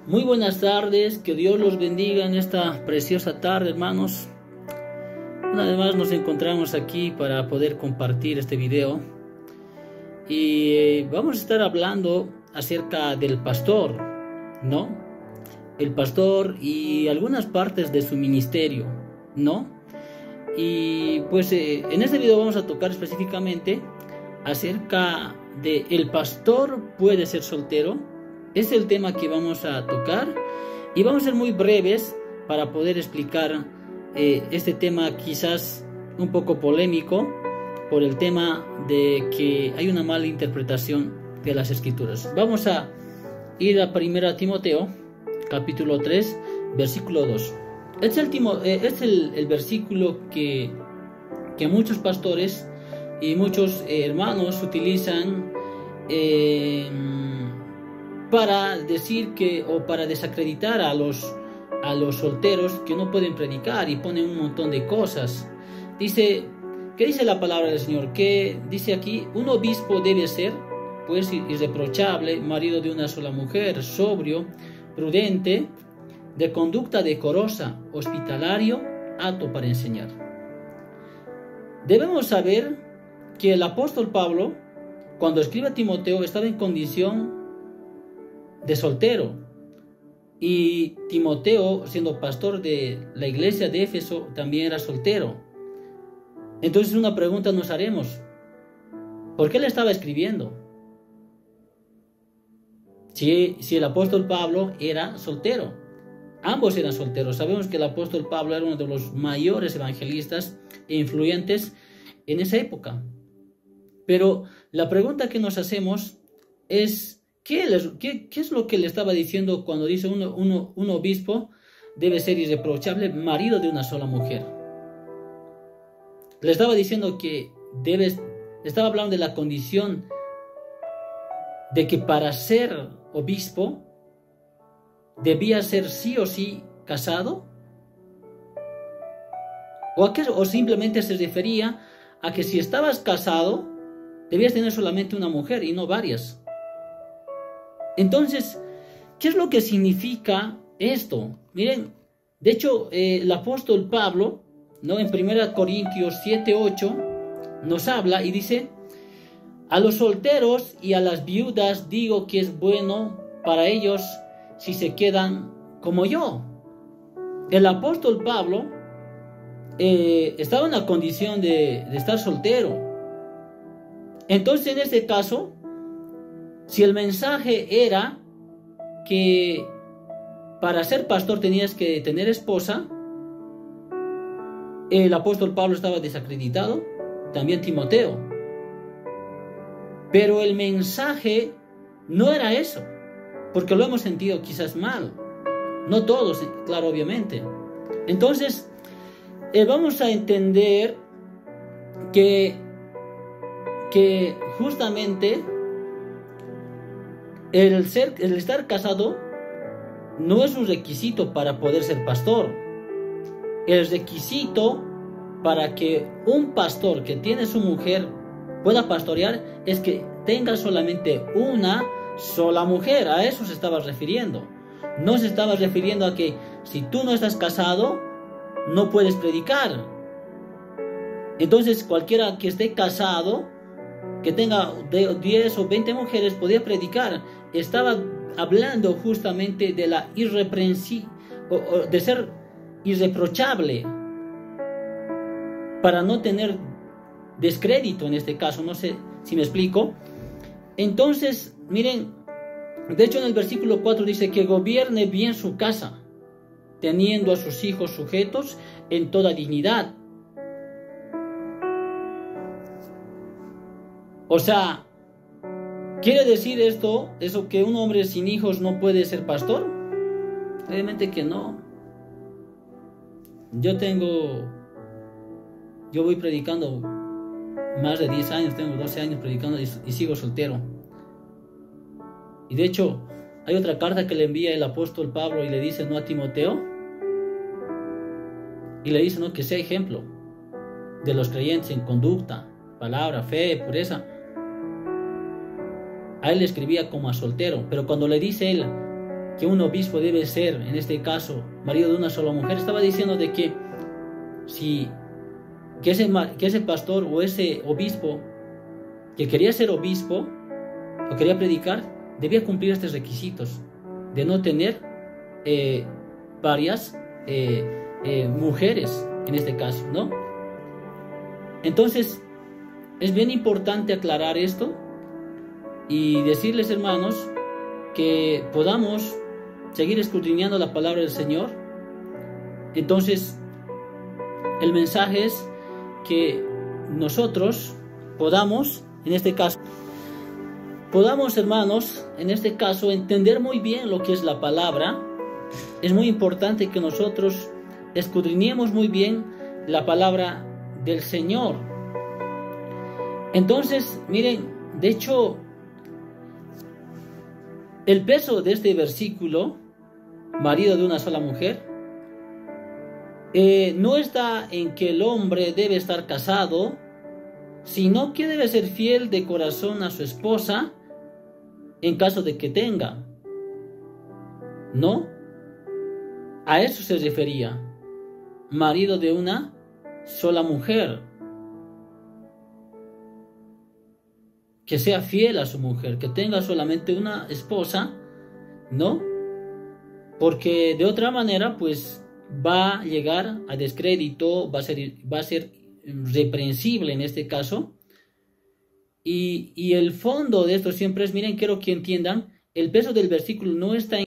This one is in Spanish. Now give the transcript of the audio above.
Muy buenas tardes, que Dios los bendiga en esta preciosa tarde, hermanos. Una vez más nos encontramos aquí para poder compartir este video y vamos a estar hablando acerca del pastor, ¿no? El pastor y algunas partes de su ministerio, ¿no? Y pues en este video vamos a tocar específicamente acerca de el pastor puede ser soltero. Es el tema que vamos a tocar y vamos a ser muy breves para poder explicar este tema, quizás un poco polémico por el tema de que hay una mala interpretación de las escrituras. Vamos a ir a 1 Timoteo capítulo 3 versículo 2. Es el versículo que muchos pastores y muchos hermanos utilizan para decir que, o para desacreditar a los solteros que no pueden predicar, y ponen un montón de cosas. Dice, ¿qué dice la palabra del Señor? Que dice aquí, un obispo debe ser pues irreprochable, marido de una sola mujer, sobrio, prudente, de conducta decorosa, hospitalario, apto para enseñar. Debemos saber que el apóstol Pablo, cuando escribe a Timoteo, estaba en condición de soltero, y Timoteo, siendo pastor de la iglesia de Éfeso, también era soltero. Entonces una pregunta nos haremos: ¿por qué le estaba escribiendo? Si el apóstol Pablo era soltero, ambos eran solteros. Sabemos que el apóstol Pablo era uno de los mayores evangelistas e influyentes en esa época. Pero la pregunta que nos hacemos es: ¿qué es lo que le estaba diciendo cuando dice un obispo debe ser irreprochable, marido de una sola mujer? Le estaba diciendo que estaba hablando de la condición de que para ser obispo debía ser sí o sí casado, o simplemente se refería a que si estabas casado debías tener solamente una mujer y no varias. Entonces, ¿qué es lo que significa esto? Miren, de hecho, el apóstol Pablo, ¿no? En 1 Corintios 7:8 nos habla y dice: a los solteros y a las viudas digo que es bueno para ellos si se quedan como yo. El apóstol Pablo estaba en la condición de estar soltero. Entonces, en este caso, si el mensaje era que para ser pastor tenías que tener esposa, el apóstol Pablo estaba desacreditado, también Timoteo. Pero el mensaje no era eso, porque lo hemos sentido quizás mal. No todos, claro, obviamente. Entonces, vamos a entender que justamente el estar casado no es un requisito para poder ser pastor. El requisito para que un pastor que tiene su mujer pueda pastorear es que tenga solamente una sola mujer. A eso se estaba refiriendo. No se estaba refiriendo a que si tú no estás casado no puedes predicar. Entonces cualquiera que esté casado, que tenga 10 o 20 mujeres, podía predicar. Estaba hablando justamente de la de ser irreprochable, para no tener descrédito en este caso. No sé si me explico. Entonces, miren, de hecho en el versículo 4 dice que gobierne bien su casa, teniendo a sus hijos sujetos en toda dignidad. O sea, ¿quiere decir eso que un hombre sin hijos no puede ser pastor? Obviamente que no. Yo voy predicando más de 10 años, tengo 12 años predicando y sigo soltero. Y de hecho, hay otra carta que le envía el apóstol Pablo y le dice, ¿no?, a Timoteo. Y le dice, ¿no?, que sea ejemplo de los creyentes en conducta, palabra, fe, pureza. A él le escribía como a soltero, pero cuando le dice él que un obispo debe ser, en este caso, marido de una sola mujer, estaba diciendo de que que ese pastor o ese obispo que quería ser obispo o quería predicar, debía cumplir estos requisitos de no tener varias mujeres, en este caso, ¿no? Entonces, es bien importante aclarar esto y decirles, hermanos, que podamos seguir escudriñando la palabra del Señor. Entonces, el mensaje es que nosotros podamos, en este caso, hermanos, en este caso, entender muy bien lo que es la palabra. Es muy importante que nosotros escudriñemos muy bien la palabra del Señor. Entonces, miren, de hecho, el peso de este versículo, marido de una sola mujer, no está en que el hombre debe estar casado, sino que debe ser fiel de corazón a su esposa en caso de que tenga. ¿No? A eso se refería. Marido de una sola mujer. Que sea fiel a su mujer, que tenga solamente una esposa, ¿no? Porque de otra manera, pues, va a llegar a descrédito, va a ser reprensible en este caso. Y el fondo de esto siempre es, miren, quiero que entiendan, el peso del versículo no está en